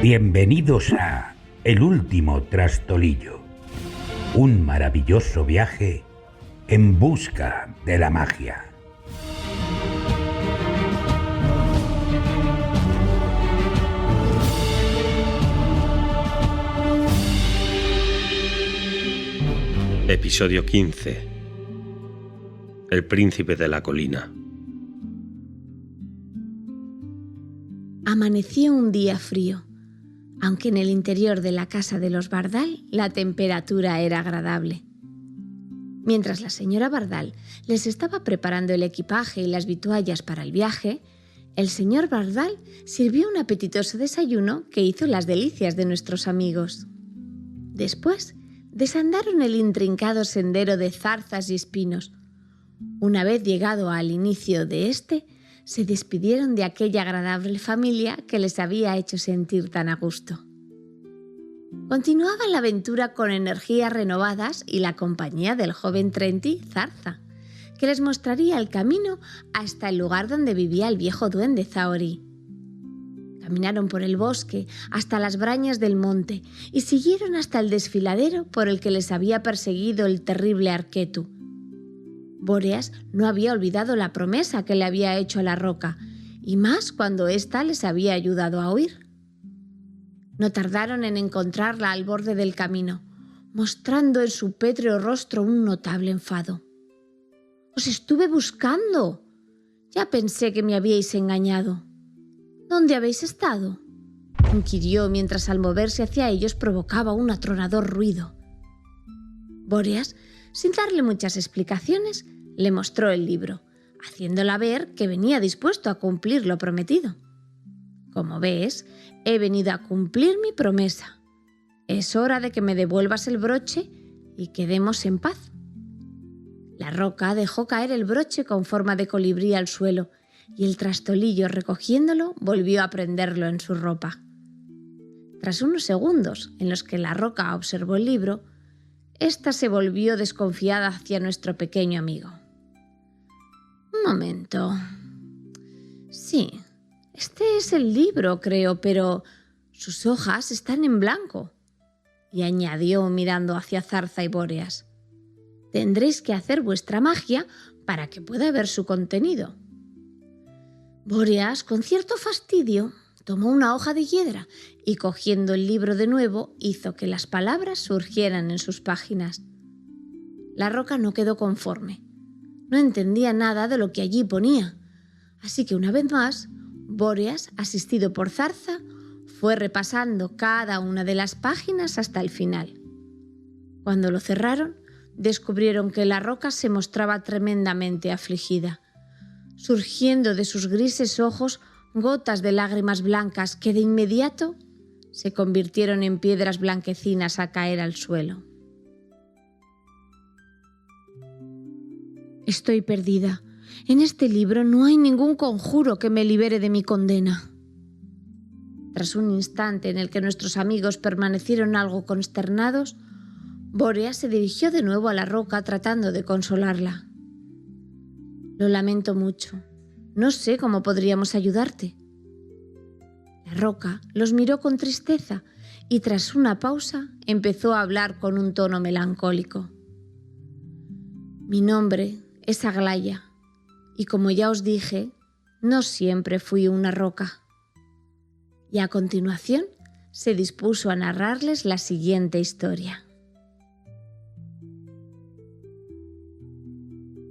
Bienvenidos a El Último Trastolillo, un maravilloso viaje en busca de la magia. Episodio 15. El príncipe de la colina. Amaneció un día frío, aunque en el interior de la casa de los Bardal la temperatura era agradable. Mientras la señora Bardal les estaba preparando el equipaje y las vituallas para el viaje, el señor Bardal sirvió un apetitoso desayuno que hizo las delicias de nuestros amigos. Después, desandaron el intrincado sendero de zarzas y espinos. Una vez llegado al inicio de este, se despidieron de aquella agradable familia que les había hecho sentir tan a gusto. Continuaban la aventura con energías renovadas y la compañía del joven Trenti Zarza, que les mostraría el camino hasta el lugar donde vivía el viejo duende Zaori. Caminaron por el bosque hasta las brañas del monte y siguieron hasta el desfiladero por el que les había perseguido el terrible Arquetu. Bóreas no había olvidado la promesa que le había hecho a la roca, y más cuando ésta les había ayudado a huir. No tardaron en encontrarla al borde del camino, mostrando en su pétreo rostro un notable enfado. «Os estuve buscando. Ya pensé que me habíais engañado. ¿Dónde habéis estado?», inquirió mientras al moverse hacia ellos provocaba un atronador ruido. Bóreas, sin darle muchas explicaciones, le mostró el libro, haciéndola ver que venía dispuesto a cumplir lo prometido. «Como ves, he venido a cumplir mi promesa. Es hora de que me devuelvas el broche y quedemos en paz». La roca dejó caer el broche con forma de colibrí al suelo y el trastolillo, recogiéndolo, volvió a prenderlo en su ropa. Tras unos segundos en los que la roca observó el libro, ésta se volvió desconfiada hacia nuestro pequeño amigo. «Un momento. Sí, este es el libro, creo, pero sus hojas están en blanco», y añadió mirando hacia Zarza y Bóreas. «Tendréis que hacer vuestra magia para que pueda ver su contenido». Bóreas, con cierto fastidio, tomó una hoja de hiedra y, cogiendo el libro de nuevo, hizo que las palabras surgieran en sus páginas. La roca no quedó conforme. No entendía nada de lo que allí ponía, así que una vez más, Bóreas, asistido por Zarza, fue repasando cada una de las páginas hasta el final. Cuando lo cerraron, descubrieron que la roca se mostraba tremendamente afligida, surgiendo de sus grises ojos gotas de lágrimas blancas que de inmediato se convirtieron en piedras blanquecinas a caer al suelo. «Estoy perdida. En este libro no hay ningún conjuro que me libere de mi condena». Tras un instante en el que nuestros amigos permanecieron algo consternados, Bóreas se dirigió de nuevo a la roca tratando de consolarla. «Lo lamento mucho. No sé cómo podríamos ayudarte». La roca los miró con tristeza y tras una pausa empezó a hablar con un tono melancólico. «Mi nombre es Aglaya y como ya os dije, no siempre fui una roca». Y a continuación se dispuso a narrarles la siguiente historia.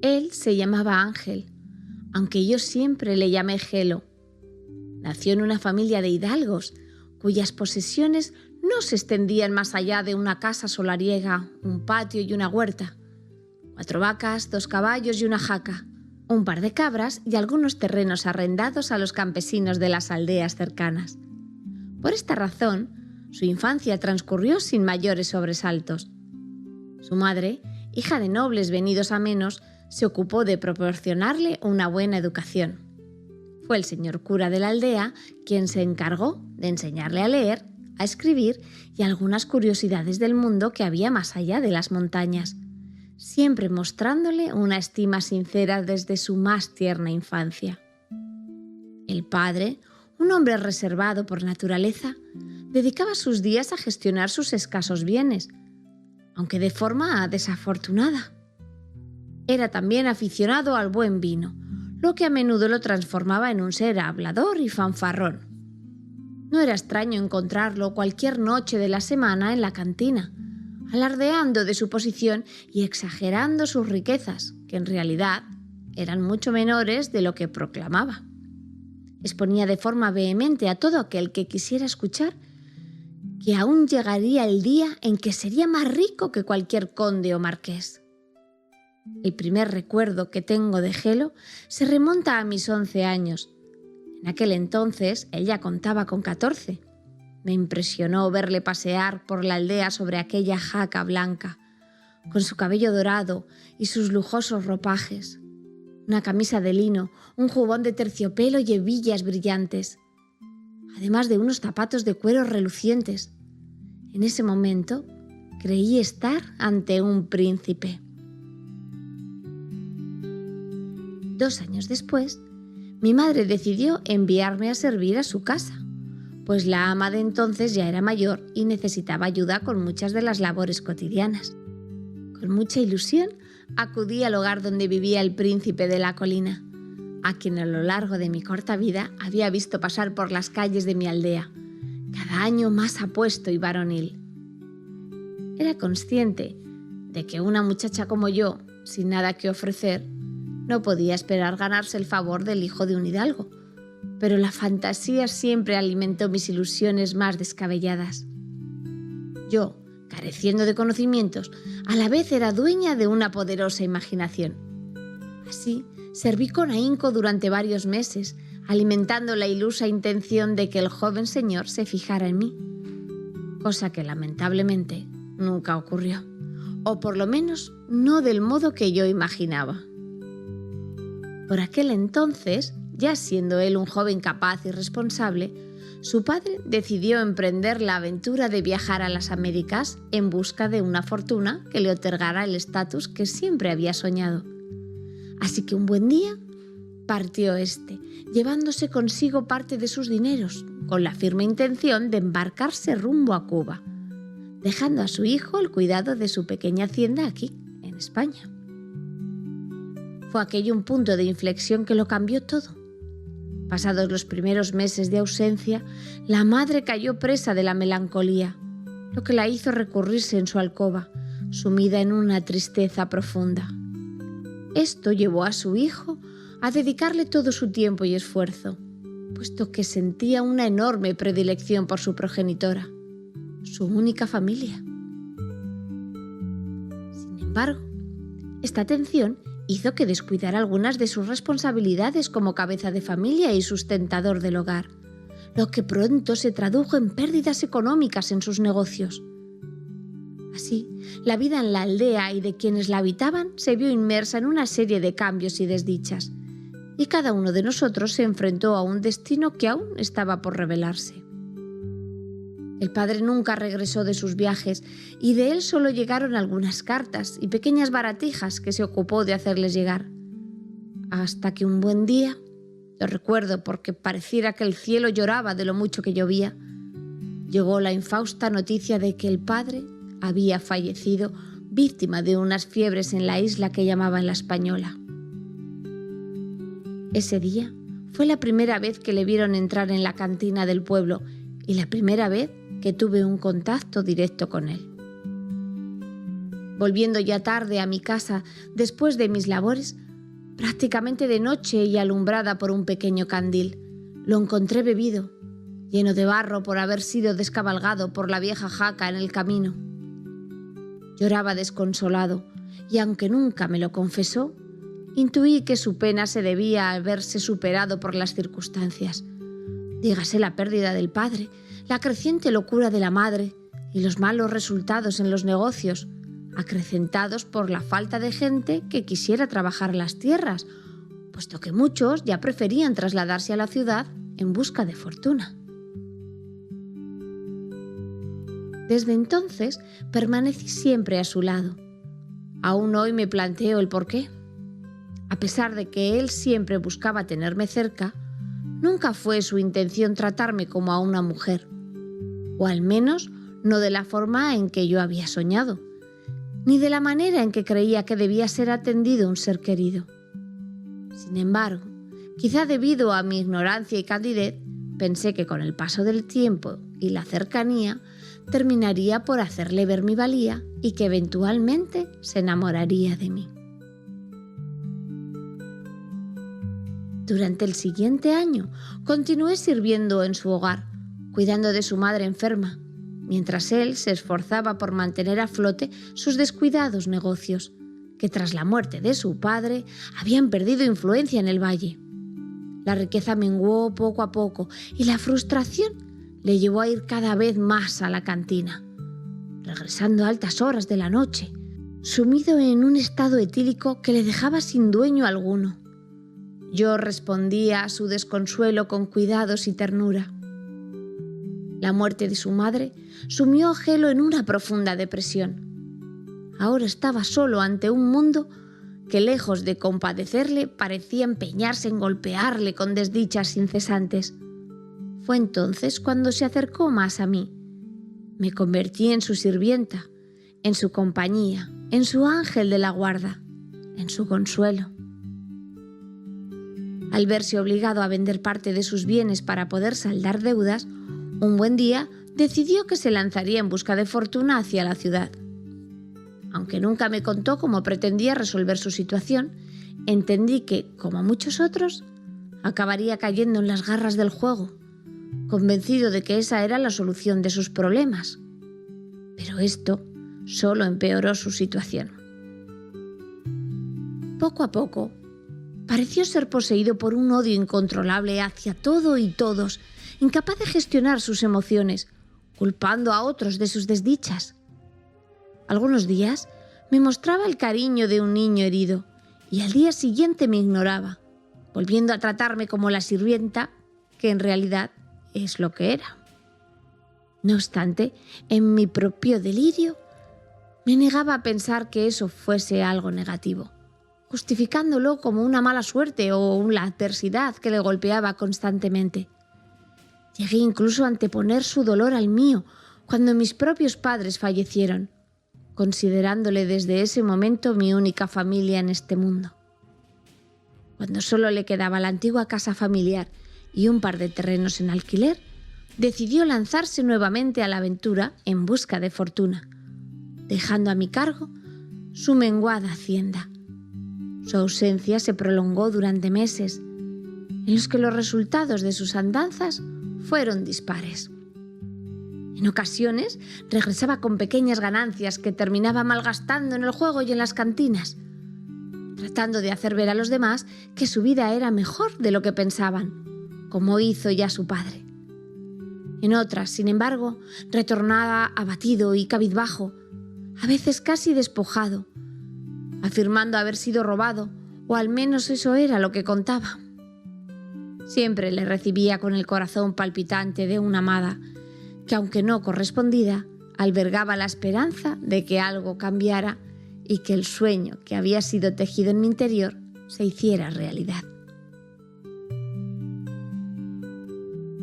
Él se llamaba Ángel, aunque yo siempre le llamé Gelo. Nació en una familia de hidalgos, cuyas posesiones no se extendían más allá de una casa solariega, un patio y una huerta, 4 vacas, 2 caballos y una jaca, un par de cabras y algunos terrenos arrendados a los campesinos de las aldeas cercanas. Por esta razón, su infancia transcurrió sin mayores sobresaltos. Su madre, hija de nobles venidos a menos, se ocupó de proporcionarle una buena educación. Fue el señor cura de la aldea quien se encargó de enseñarle a leer, a escribir y algunas curiosidades del mundo que había más allá de las montañas, siempre mostrándole una estima sincera desde su más tierna infancia. El padre, un hombre reservado por naturaleza, dedicaba sus días a gestionar sus escasos bienes, aunque de forma desafortunada. Era también aficionado al buen vino, lo que a menudo lo transformaba en un ser hablador y fanfarrón. No era extraño encontrarlo cualquier noche de la semana en la cantina, alardeando de su posición y exagerando sus riquezas, que en realidad eran mucho menores de lo que proclamaba. Exponía de forma vehemente a todo aquel que quisiera escuchar que aún llegaría el día en que sería más rico que cualquier conde o marqués. El primer recuerdo que tengo de Gelo se remonta a mis 11 años. En aquel entonces él ya contaba con 14. Me impresionó verle pasear por la aldea sobre aquella jaca blanca, con su cabello dorado y sus lujosos ropajes. Una camisa de lino, un jubón de terciopelo y hebillas brillantes, además de unos zapatos de cuero relucientes. En ese momento creí estar ante un príncipe. 2 años después, mi madre decidió enviarme a servir a su casa, pues la ama de entonces ya era mayor y necesitaba ayuda con muchas de las labores cotidianas. Con mucha ilusión acudí al hogar donde vivía el príncipe de la colina, a quien a lo largo de mi corta vida había visto pasar por las calles de mi aldea, cada año más apuesto y varonil. Era consciente de que una muchacha como yo, sin nada que ofrecer, no podía esperar ganarse el favor del hijo de un hidalgo, pero la fantasía siempre alimentó mis ilusiones más descabelladas. Yo, careciendo de conocimientos, a la vez era dueña de una poderosa imaginación. Así, serví con ahínco durante varios meses, alimentando la ilusa intención de que el joven señor se fijara en mí, cosa que lamentablemente nunca ocurrió, o por lo menos no del modo que yo imaginaba. Por aquel entonces, ya siendo él un joven capaz y responsable, su padre decidió emprender la aventura de viajar a las Américas en busca de una fortuna que le otorgara el estatus que siempre había soñado. Así que un buen día partió llevándose consigo parte de sus dineros, con la firme intención de embarcarse rumbo a Cuba, dejando a su hijo el cuidado de su pequeña hacienda aquí, en España. Fue aquello un punto de inflexión que lo cambió todo. Pasados los primeros meses de ausencia, la madre cayó presa de la melancolía, lo que la hizo recurrirse en su alcoba, sumida en una tristeza profunda. Esto llevó a su hijo a dedicarle todo su tiempo y esfuerzo, puesto que sentía una enorme predilección por su progenitora, su única familia. Sin embargo, esta atención hizo que descuidara algunas de sus responsabilidades como cabeza de familia y sustentador del hogar, lo que pronto se tradujo en pérdidas económicas en sus negocios. Así, la vida en la aldea y de quienes la habitaban se vio inmersa en una serie de cambios y desdichas, y cada uno de nosotros se enfrentó a un destino que aún estaba por revelarse. El padre nunca regresó de sus viajes y de él solo llegaron algunas cartas y pequeñas baratijas que se ocupó de hacerles llegar. Hasta que un buen día, lo recuerdo porque pareciera que el cielo lloraba de lo mucho que llovía, llegó la infausta noticia de que el padre había fallecido víctima de unas fiebres en la isla que llamaban La Española. Ese día fue la primera vez que le vieron entrar en la cantina del pueblo y la primera vez que tuve un contacto directo con él. Volviendo ya tarde a mi casa después de mis labores, prácticamente de noche y alumbrada por un pequeño candil, lo encontré bebido, lleno de barro por haber sido descabalgado por la vieja jaca en el camino. Lloraba desconsolado y aunque nunca me lo confesó, intuí que su pena se debía a verse superado por las circunstancias. Dígase la pérdida del padre, la creciente locura de la madre y los malos resultados en los negocios, acrecentados por la falta de gente que quisiera trabajar las tierras, puesto que muchos ya preferían trasladarse a la ciudad en busca de fortuna. Desde entonces permanecí siempre a su lado. Aún hoy me planteo el porqué. A pesar de que él siempre buscaba tenerme cerca, nunca fue su intención tratarme como a una mujer. o al menos no de la forma en que yo había soñado, ni de la manera en que creía que debía ser atendido un ser querido. Sin embargo, quizá debido a mi ignorancia y candidez, pensé que con el paso del tiempo y la cercanía terminaría por hacerle ver mi valía y que eventualmente se enamoraría de mí. Durante el siguiente año continué sirviendo en su hogar, cuidando de su madre enferma, mientras él se esforzaba por mantener a flote sus descuidados negocios, que tras la muerte de su padre habían perdido influencia en el valle. La riqueza menguó poco a poco y la frustración le llevó a ir cada vez más a la cantina, regresando a altas horas de la noche, sumido en un estado etílico que le dejaba sin dueño alguno. Yo respondía a su desconsuelo con cuidados y ternura. La muerte de su madre sumió a Gelo en una profunda depresión. Ahora estaba solo ante un mundo que, lejos de compadecerle, parecía empeñarse en golpearle con desdichas incesantes. Fue entonces cuando se acercó más a mí. Me convertí en su sirvienta, en su compañía, en su ángel de la guarda, en su consuelo. Al verse obligado a vender parte de sus bienes para poder saldar deudas, un buen día decidió que se lanzaría en busca de fortuna hacia la ciudad. Aunque nunca me contó cómo pretendía resolver su situación, entendí que, como muchos otros, acabaría cayendo en las garras del juego, convencido de que esa era la solución de sus problemas. Pero esto solo empeoró su situación. Poco a poco, pareció ser poseído por un odio incontrolable hacia todo y todos, incapaz de gestionar sus emociones, culpando a otros de sus desdichas. Algunos días me mostraba el cariño de un niño herido y al día siguiente me ignoraba, volviendo a tratarme como la sirvienta, que en realidad es lo que era. No obstante, en mi propio delirio, me negaba a pensar que eso fuese algo negativo, justificándolo como una mala suerte o la adversidad que le golpeaba constantemente. Llegué incluso a anteponer su dolor al mío cuando mis propios padres fallecieron, considerándole desde ese momento mi única familia en este mundo. Cuando solo le quedaba la antigua casa familiar y un par de terrenos en alquiler, decidió lanzarse nuevamente a la aventura en busca de fortuna, dejando a mi cargo su menguada hacienda. Su ausencia se prolongó durante meses, en los que los resultados de sus andanzas fueron dispares. En ocasiones regresaba con pequeñas ganancias que terminaba malgastando en el juego y en las cantinas, tratando de hacer ver a los demás que su vida era mejor de lo que pensaban, como hizo ya su padre. En otras, sin embargo, retornaba abatido y cabizbajo, a veces casi despojado, afirmando haber sido robado, o al menos eso era lo que contaba. Siempre le recibía con el corazón palpitante de una amada, que aunque no correspondida, albergaba la esperanza de que algo cambiara y que el sueño que había sido tejido en mi interior se hiciera realidad.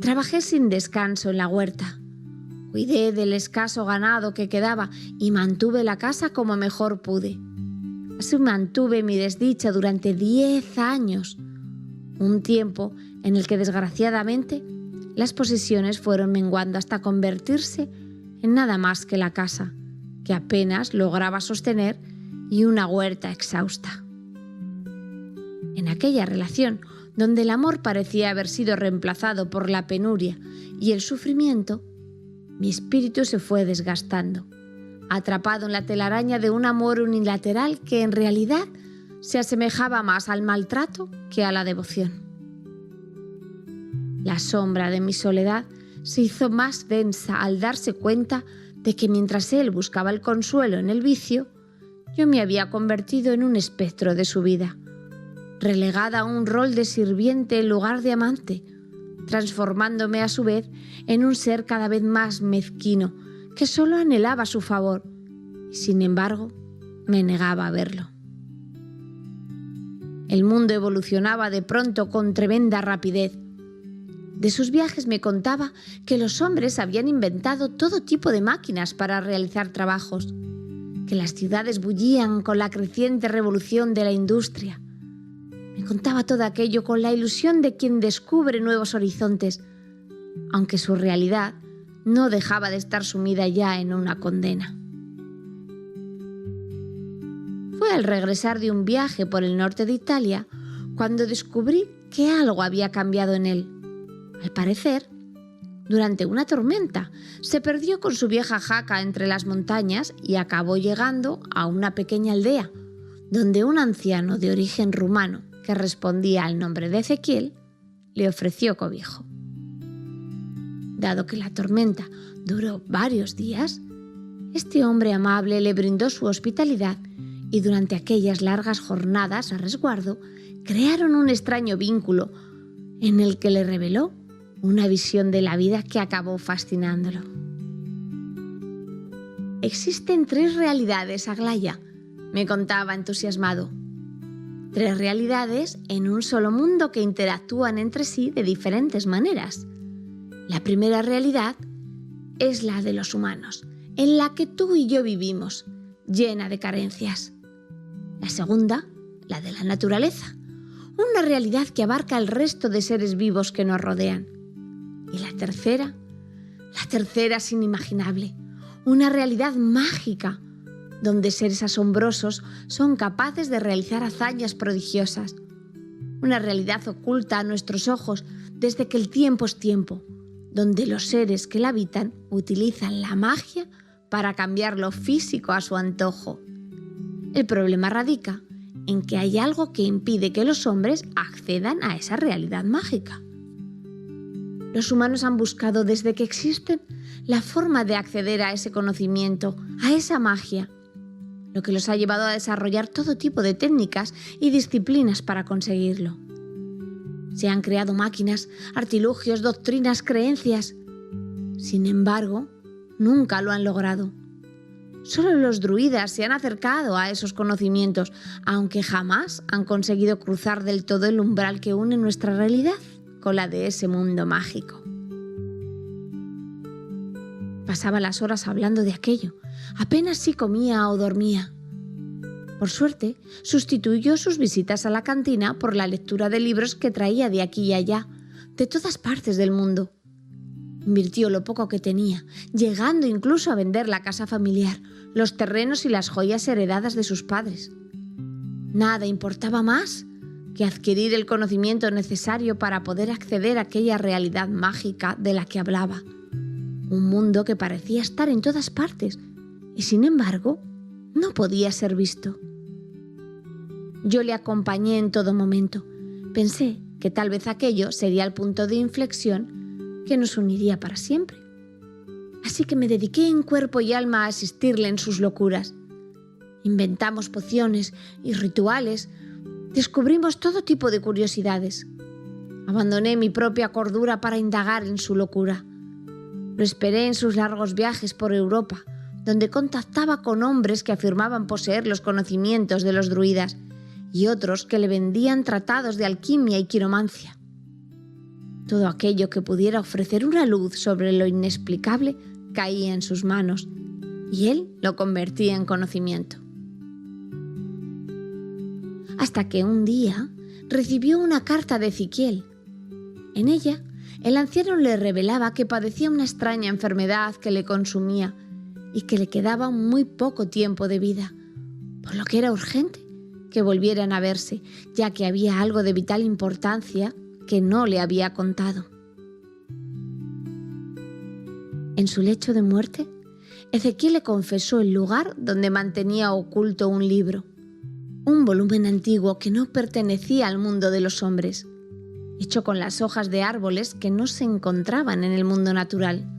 Trabajé sin descanso en la huerta. Cuidé del escaso ganado que quedaba y mantuve la casa como mejor pude. Así mantuve mi desdicha durante 10 años, un tiempo en el que desgraciadamente las posesiones fueron menguando hasta convertirse en nada más que la casa, que apenas lograba sostener, y una huerta exhausta. En aquella relación, donde el amor parecía haber sido reemplazado por la penuria y el sufrimiento, mi espíritu se fue desgastando, atrapado en la telaraña de un amor unilateral que en realidad se asemejaba más al maltrato que a la devoción. La sombra de mi soledad se hizo más densa al darse cuenta de que mientras él buscaba el consuelo en el vicio, yo me había convertido en un espectro de su vida, relegada a un rol de sirviente en lugar de amante, transformándome a su vez en un ser cada vez más mezquino que solo anhelaba su favor y, sin embargo, me negaba a verlo. El mundo evolucionaba de pronto con tremenda rapidez. De sus viajes me contaba que los hombres habían inventado todo tipo de máquinas para realizar trabajos, que las ciudades bullían con la creciente revolución de la industria. Me contaba todo aquello con la ilusión de quien descubre nuevos horizontes, aunque su realidad no dejaba de estar sumida ya en una condena. Fue al regresar de un viaje por el norte de Italia cuando descubrí que algo había cambiado en él. Al parecer, durante una tormenta, se perdió con su vieja jaca entre las montañas y acabó llegando a una pequeña aldea, donde un anciano de origen rumano, que respondía al nombre de Ezequiel, le ofreció cobijo. Dado que la tormenta duró varios días, este hombre amable le brindó su hospitalidad y durante aquellas largas jornadas a resguardo crearon un extraño vínculo en el que le reveló una visión de la vida que acabó fascinándolo. Existen 3 realidades, Aglaya, me contaba entusiasmado. 3 realidades en un solo mundo que interactúan entre sí de diferentes maneras. La primera realidad es la de los humanos, en la que tú y yo vivimos, llena de carencias. La segunda, la de la naturaleza, una realidad que abarca el resto de seres vivos que nos rodean. Y la tercera es inimaginable, una realidad mágica, donde seres asombrosos son capaces de realizar hazañas prodigiosas. Una realidad oculta a nuestros ojos desde que el tiempo es tiempo, donde los seres que la habitan utilizan la magia para cambiar lo físico a su antojo. El problema radica en que hay algo que impide que los hombres accedan a esa realidad mágica. Los humanos han buscado desde que existen la forma de acceder a ese conocimiento, a esa magia, lo que los ha llevado a desarrollar todo tipo de técnicas y disciplinas para conseguirlo. Se han creado máquinas, artilugios, doctrinas, creencias. Sin embargo, nunca lo han logrado. Solo los druidas se han acercado a esos conocimientos, aunque jamás han conseguido cruzar del todo el umbral que une nuestra realidad con la de ese mundo mágico. Pasaba las horas hablando de aquello, apenas si comía o dormía. Por suerte, sustituyó sus visitas a la cantina por la lectura de libros que traía de aquí y allá, de todas partes del mundo. Invirtió lo poco que tenía, llegando incluso a vender la casa familiar, los terrenos y las joyas heredadas de sus padres. Nada importaba más que adquirir el conocimiento necesario para poder acceder a aquella realidad mágica de la que hablaba. Un mundo que parecía estar en todas partes y, sin embargo, no podía ser visto. Yo le acompañé en todo momento. Pensé que tal vez aquello sería el punto de inflexión que nos uniría para siempre. Así que me dediqué en cuerpo y alma a asistirle en sus locuras. Inventamos pociones y rituales. Descubrimos todo tipo de curiosidades. Abandoné mi propia cordura para indagar en su locura. Lo esperé en sus largos viajes por Europa, donde contactaba con hombres que afirmaban poseer los conocimientos de los druidas y otros que le vendían tratados de alquimia y quiromancia. Todo aquello que pudiera ofrecer una luz sobre lo inexplicable caía en sus manos y él lo convertía en conocimiento. Hasta que un día recibió una carta de Ezequiel. En ella, el anciano le revelaba que padecía una extraña enfermedad que le consumía y que le quedaba muy poco tiempo de vida, por lo que era urgente que volvieran a verse, ya que había algo de vital importancia que no le había contado. En su lecho de muerte, Ezequiel le confesó el lugar donde mantenía oculto un libro, un volumen antiguo que no pertenecía al mundo de los hombres, hecho con las hojas de árboles que no se encontraban en el mundo natural.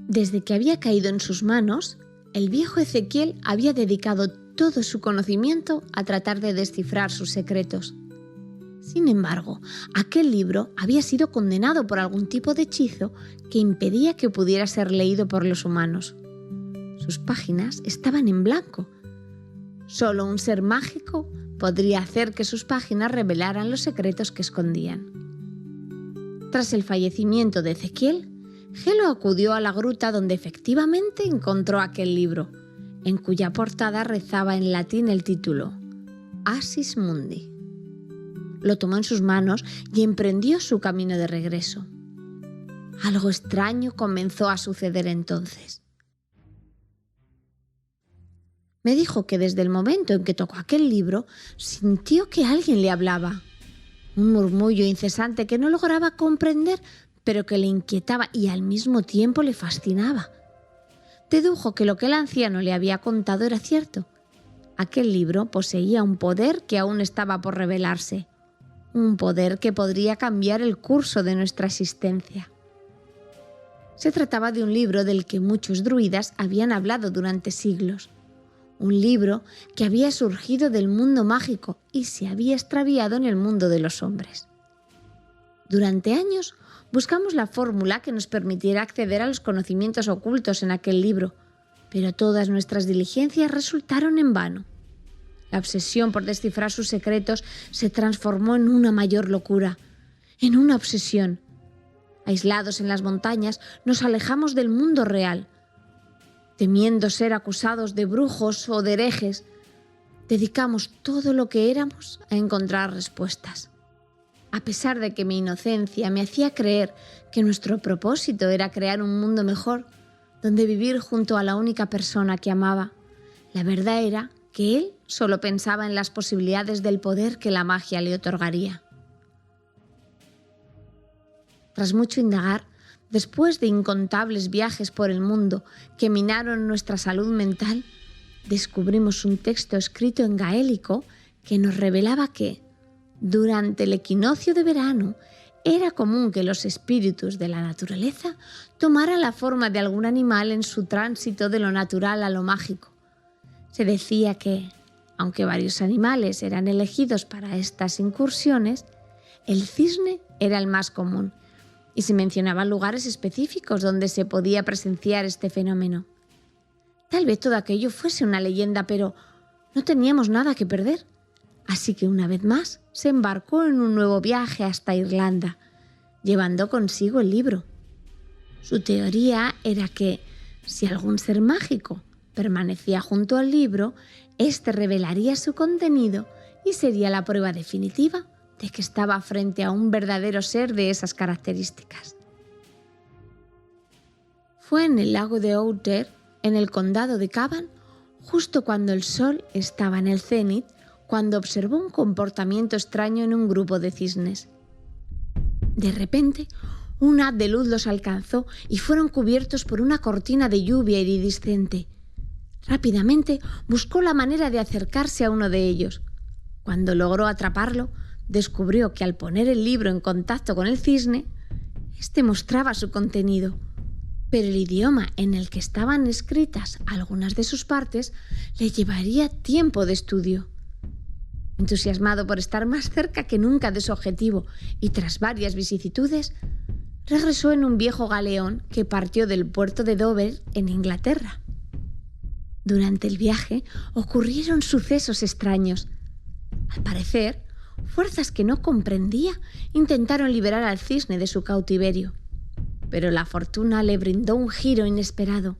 Desde que había caído en sus manos, el viejo Ezequiel había dedicado todo su conocimiento a tratar de descifrar sus secretos. Sin embargo, aquel libro había sido condenado por algún tipo de hechizo que impedía que pudiera ser leído por los humanos. Sus páginas estaban en blanco. Solo un ser mágico podría hacer que sus páginas revelaran los secretos que escondían. Tras el fallecimiento de Ezequiel, Gelo acudió a la gruta donde efectivamente encontró aquel libro, en cuya portada rezaba en latín el título Asis Mundi. Lo tomó en sus manos y emprendió su camino de regreso. Algo extraño comenzó a suceder entonces. Me dijo que desde el momento en que tocó aquel libro, sintió que alguien le hablaba. Un murmullo incesante que no lograba comprender, pero que le inquietaba y al mismo tiempo le fascinaba. Dedujo que lo que el anciano le había contado era cierto. Aquel libro poseía un poder que aún estaba por revelarse, un poder que podría cambiar el curso de nuestra existencia. Se trataba de un libro del que muchos druidas habían hablado durante siglos, un libro que había surgido del mundo mágico y se había extraviado en el mundo de los hombres. Durante años buscamos la fórmula que nos permitiera acceder a los conocimientos ocultos en aquel libro, pero todas nuestras diligencias resultaron en vano. La obsesión por descifrar sus secretos se transformó en una mayor locura, en una obsesión. Aislados en las montañas, nos alejamos del mundo real. Temiendo ser acusados de brujos o de herejes, dedicamos todo lo que éramos a encontrar respuestas. A pesar de que mi inocencia me hacía creer que nuestro propósito era crear un mundo mejor, donde vivir junto a la única persona que amaba, la verdad era que él solo pensaba en las posibilidades del poder que la magia le otorgaría. Tras mucho indagar, después de incontables viajes por el mundo que minaron nuestra salud mental, descubrimos un texto escrito en gaélico que nos revelaba que, durante el equinoccio de verano, era común que los espíritus de la naturaleza tomaran la forma de algún animal en su tránsito de lo natural a lo mágico. Se decía que, aunque varios animales eran elegidos para estas incursiones, el cisne era el más común, y se mencionaban lugares específicos donde se podía presenciar este fenómeno. Tal vez todo aquello fuese una leyenda, pero no teníamos nada que perder. Así que una vez más se embarcó en un nuevo viaje hasta Irlanda, llevando consigo el libro. Su teoría era que, si algún ser mágico permanecía junto al libro, éste revelaría su contenido y sería la prueba definitiva de que estaba frente a un verdadero ser de esas características. Fue en el lago de Outer, en el condado de Cavan, justo cuando el sol estaba en el cenit, cuando observó un comportamiento extraño en un grupo de cisnes. De repente, un haz de luz los alcanzó y fueron cubiertos por una cortina de lluvia iridiscente. Rápidamente buscó la manera de acercarse a uno de ellos. Cuando logró atraparlo, descubrió que al poner el libro en contacto con el cisne, éste mostraba su contenido, pero el idioma en el que estaban escritas algunas de sus partes le llevaría tiempo de estudio. Entusiasmado por estar más cerca que nunca de su objetivo y tras varias vicisitudes, regresó en un viejo galeón que partió del puerto de Dover, en Inglaterra. Durante el viaje ocurrieron sucesos extraños. Al parecer, fuerzas que no comprendía intentaron liberar al cisne de su cautiverio, pero la fortuna le brindó un giro inesperado.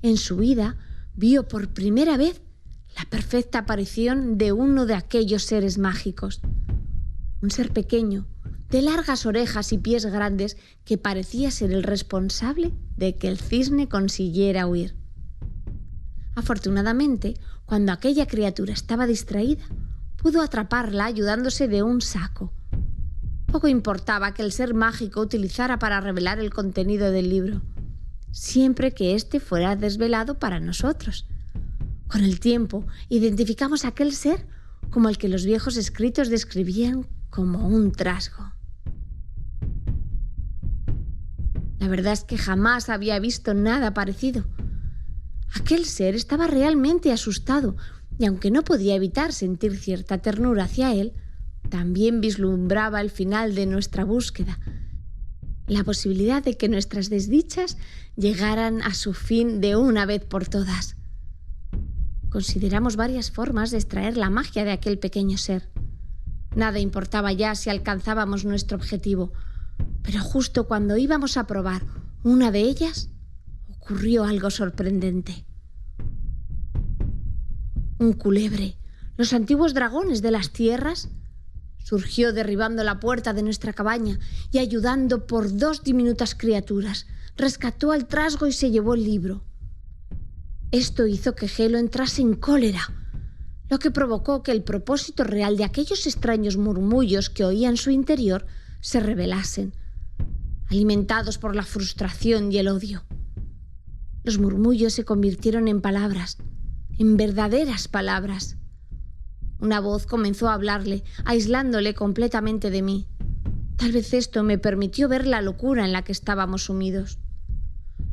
En su vida vio por primera vez la perfecta aparición de uno de aquellos seres mágicos. Un ser pequeño, de largas orejas y pies grandes, que parecía ser el responsable de que el cisne consiguiera huir. Afortunadamente, cuando aquella criatura estaba distraída, pudo atraparla ayudándose de un saco. Poco importaba que el ser mágico utilizara para revelar el contenido del libro, siempre que éste fuera desvelado para nosotros. Con el tiempo, identificamos a aquel ser como el que los viejos escritos describían como un trasgo. La verdad es que jamás había visto nada parecido. Aquel ser estaba realmente asustado, y aunque no podía evitar sentir cierta ternura hacia él, también vislumbraba el final de nuestra búsqueda, la posibilidad de que nuestras desdichas llegaran a su fin de una vez por todas. Consideramos varias formas de extraer la magia de aquel pequeño ser. Nada importaba ya si alcanzábamos nuestro objetivo. Pero justo cuando íbamos a probar una de ellas, ocurrió algo sorprendente. Un culebre, los antiguos dragones de las tierras, surgió derribando la puerta de nuestra cabaña y ayudando por 2 diminutas criaturas, rescató al trasgo y se llevó el libro. Esto hizo que Gelo entrase en cólera, lo que provocó que el propósito real de aquellos extraños murmullos que oía en su interior se revelasen, alimentados por la frustración y el odio. Los murmullos se convirtieron en palabras, en verdaderas palabras. Una voz comenzó a hablarle, aislándole completamente de mí. Tal vez esto me permitió ver la locura en la que estábamos sumidos.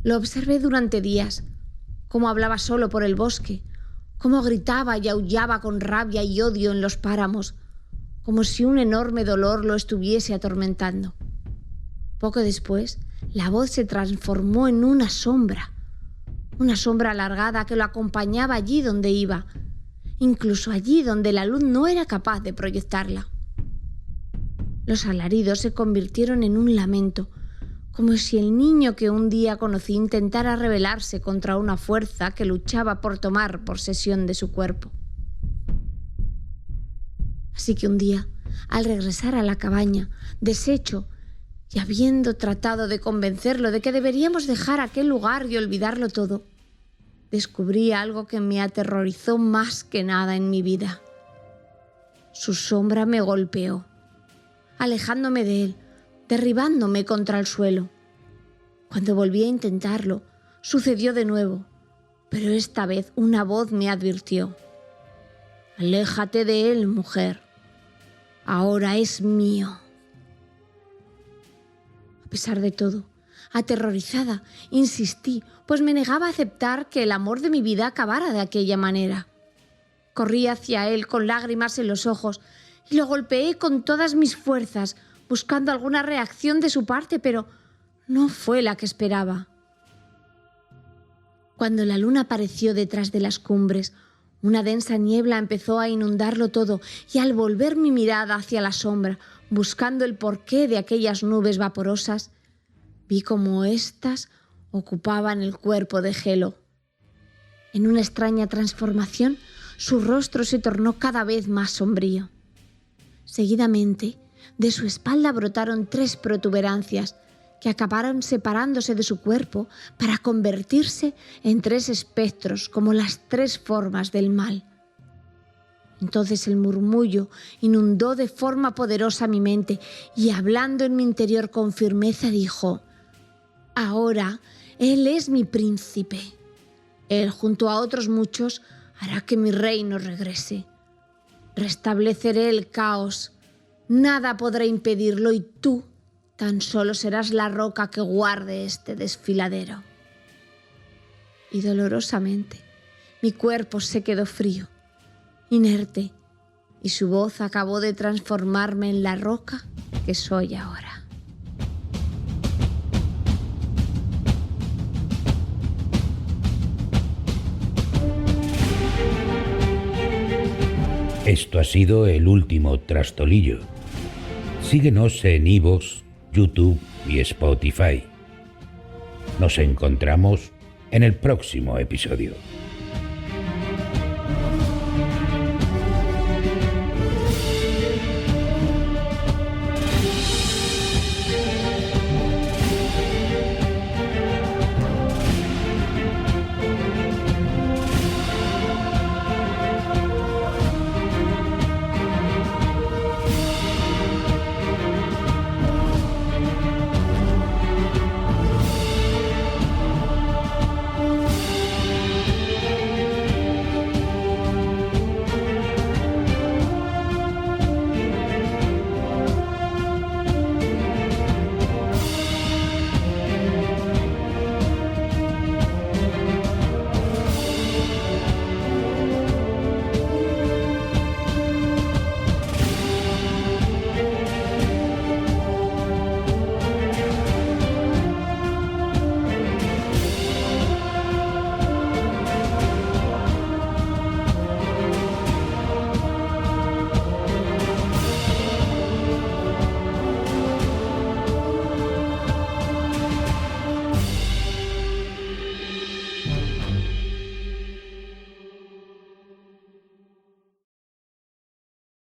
Lo observé durante días, cómo hablaba solo por el bosque, cómo gritaba y aullaba con rabia y odio en los páramos, como si un enorme dolor lo estuviese atormentando. Poco después, la voz se transformó en una sombra alargada que lo acompañaba allí donde iba, incluso allí donde la luz no era capaz de proyectarla. Los alaridos se convirtieron en un lamento, como si el niño que un día conocí intentara rebelarse contra una fuerza que luchaba por tomar posesión de su cuerpo. Así que un día, al regresar a la cabaña, deshecho, y habiendo tratado de convencerlo de que deberíamos dejar aquel lugar y olvidarlo todo, descubrí algo que me aterrorizó más que nada en mi vida. Su sombra me golpeó, alejándome de él, derribándome contra el suelo. Cuando volví a intentarlo, sucedió de nuevo, pero esta vez una voz me advirtió: «Aléjate de él, mujer. Ahora es mío». A pesar de todo, aterrorizada, insistí, pues me negaba a aceptar que el amor de mi vida acabara de aquella manera. Corrí hacia él con lágrimas en los ojos y lo golpeé con todas mis fuerzas, buscando alguna reacción de su parte, pero no fue la que esperaba. Cuando la luna apareció detrás de las cumbres, una densa niebla empezó a inundarlo todo y al volver mi mirada hacia la sombra, buscando el porqué de aquellas nubes vaporosas, vi cómo éstas ocupaban el cuerpo de Gelo. En una extraña transformación, su rostro se tornó cada vez más sombrío. Seguidamente, de su espalda brotaron 3 protuberancias que acabaron separándose de su cuerpo para convertirse en 3 espectros, como las 3 formas del mal. Entonces el murmullo inundó de forma poderosa mi mente y, hablando en mi interior con firmeza, dijo: «Ahora él es mi príncipe. Él, junto a otros muchos, hará que mi reino regrese. Restableceré el caos. Nada podrá impedirlo y tú tan solo serás la roca que guarde este desfiladero». Y dolorosamente mi cuerpo se quedó frío, inerte, y su voz acabó de transformarme en la roca que soy ahora. Esto ha sido El Último Trastolillo. Síguenos en iVoox, YouTube y Spotify. Nos encontramos en el próximo episodio.